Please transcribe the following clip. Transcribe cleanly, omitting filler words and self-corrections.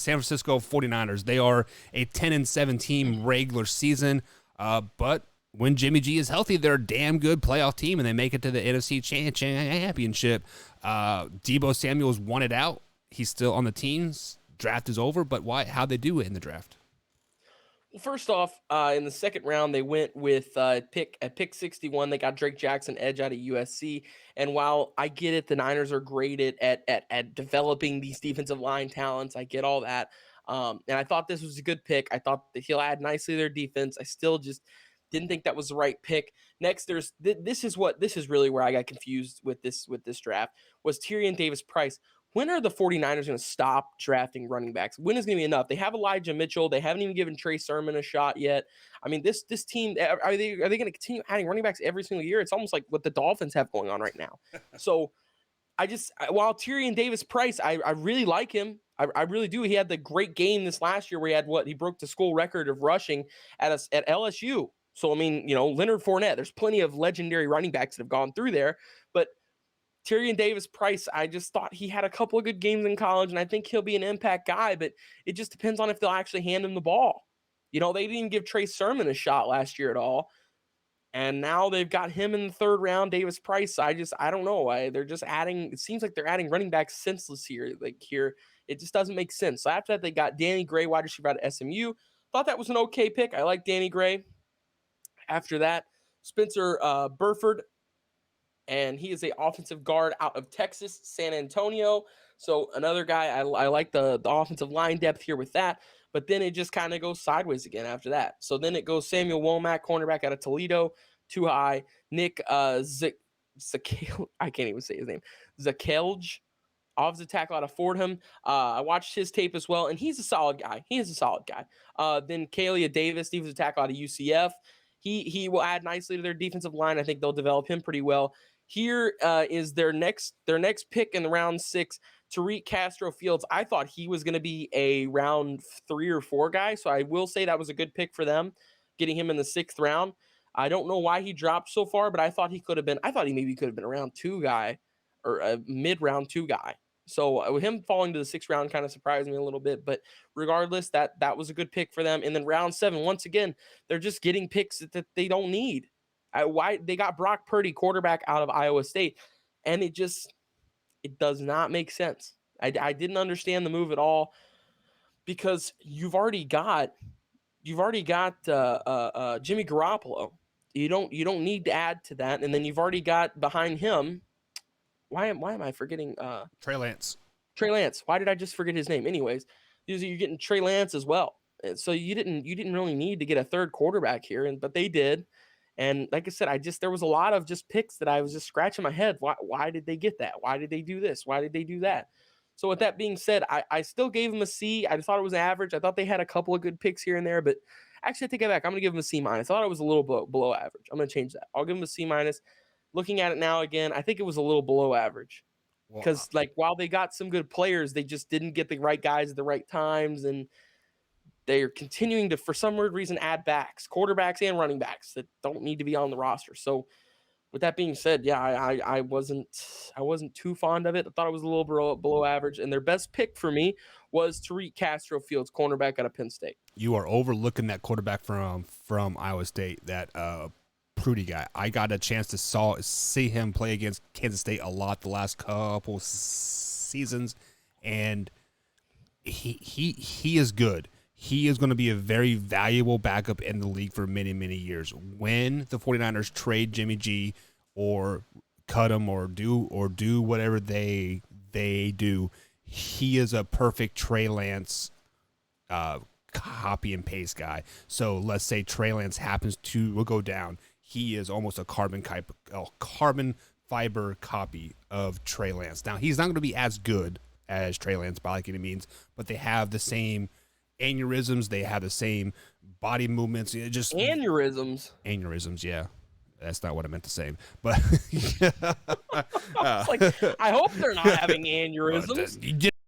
San Francisco 49ers. They are a 10-7 team regular season, but when Jimmy G is healthy, they're a damn good playoff team, and they make it to the NFC Championship. Deebo Samuel's won it out. He's still on the teams. Draft is over, but why? How'd they do it in the draft? Well, first off, in the second round, they went with pick 61. They got Drake Jackson, edge out of USC. And while I get it, the Niners are great at developing these defensive line talents. I get all that. And I thought this was a good pick. I thought that he'll add nicely to their defense. I still just didn't think that was the right pick. Next, there's this is really where I got confused with this draft was Tyrion Davis Price. When are the 49ers going to stop drafting running backs? When is going to be enough? They have Elijah Mitchell. They haven't even given Trey Sermon a shot yet. I mean, this team, are they going to continue adding running backs every single year? It's almost like what the Dolphins have going on right now. So while Tyrion Davis Price, I really like him. I really do. He had the great game this last year where he broke the school record of rushing at LSU. So, I mean, Leonard Fournette, there's plenty of legendary running backs that have gone through there, but Tyrion Davis Price, I just thought he had a couple of good games in college, and I think he'll be an impact guy, but it just depends on if they'll actually hand him the ball. They didn't even give Trey Sermon a shot last year at all, and now they've got him in the third round, Davis Price. I don't know. They're just adding – it seems like they're adding running backs senseless here. It just doesn't make sense. So after that, they got Danny Gray, wide receiver out of SMU. Thought that was an okay pick. I like Danny Gray. After that, Spencer Burford, and he is an offensive guard out of Texas, San Antonio. So another guy, I like the offensive line depth here with that. But then it just kind of goes sideways again after that. So then it goes Samuel Womack, cornerback out of Toledo, too high. Nick Zakelj, I can't even say his name. Zakelj, offensive tackle out of Fordham. I watched his tape as well, and he's a solid guy. Then Kalia Davis, defensive tackle out of UCF. He will add nicely to their defensive line. I think they'll develop him pretty well. Here is their next pick in the round 6, Tariq Castro Fields. I thought he was going to be a round 3 or 4 guy, so I will say that was a good pick for them, getting him in the 6th round. I don't know why he dropped so far, but I thought he maybe could have been a round 2 guy or a mid-round 2 guy. So him falling to the 6th round kind of surprised me a little bit, but regardless, that was a good pick for them. And then round 7, once again, they're just getting picks that they don't need. Why they got Brock Purdy, quarterback out of Iowa State, and it does not make sense. I didn't understand the move at all because you've already got Jimmy Garoppolo. You don't need to add to that, and then you've already got behind him. Why am I forgetting? Trey Lance. Trey Lance. Why did I just forget his name? Anyways, you're getting Trey Lance as well. And so you didn't really need to get a third quarterback here, but they did. And like I said, there was a lot of just picks that I was just scratching my head. Why did they get that? Why did they do this? Why did they do that? So with that being said, I still gave them a C. I thought it was average. I thought they had a couple of good picks here and there, but actually I take it back. I'm going to give them a C-. I thought it was a little below average. I'm going to change that. I'll give them a C-. Looking at it now again, I think it was a little below average because while they got some good players, they just didn't get the right guys at the right times, and they are continuing to, for some weird reason, add backs, quarterbacks and running backs that don't need to be on the roster. So with that being said, yeah, I wasn't too fond of it. I thought it was a little below average, and their best pick for me was Tariq Castro Fields, cornerback out of Penn State. You are overlooking that quarterback from Iowa State, that Prudy guy. I got a chance to see him play against Kansas State a lot the last couple seasons, and he is good. He is going to be a very valuable backup in the league for many, many years. When the 49ers trade Jimmy G or cut him or do whatever they do, he is a perfect Trey Lance copy and paste guy. So let's say Trey Lance happens to go down. He is almost a carbon fiber copy of Trey Lance. Now, he's not going to be as good as Trey Lance by like any means, but they have the same aneurysms. They have the same body movements. Just aneurysms. Yeah. That's not what I meant to say, but I hope they're not having aneurysms.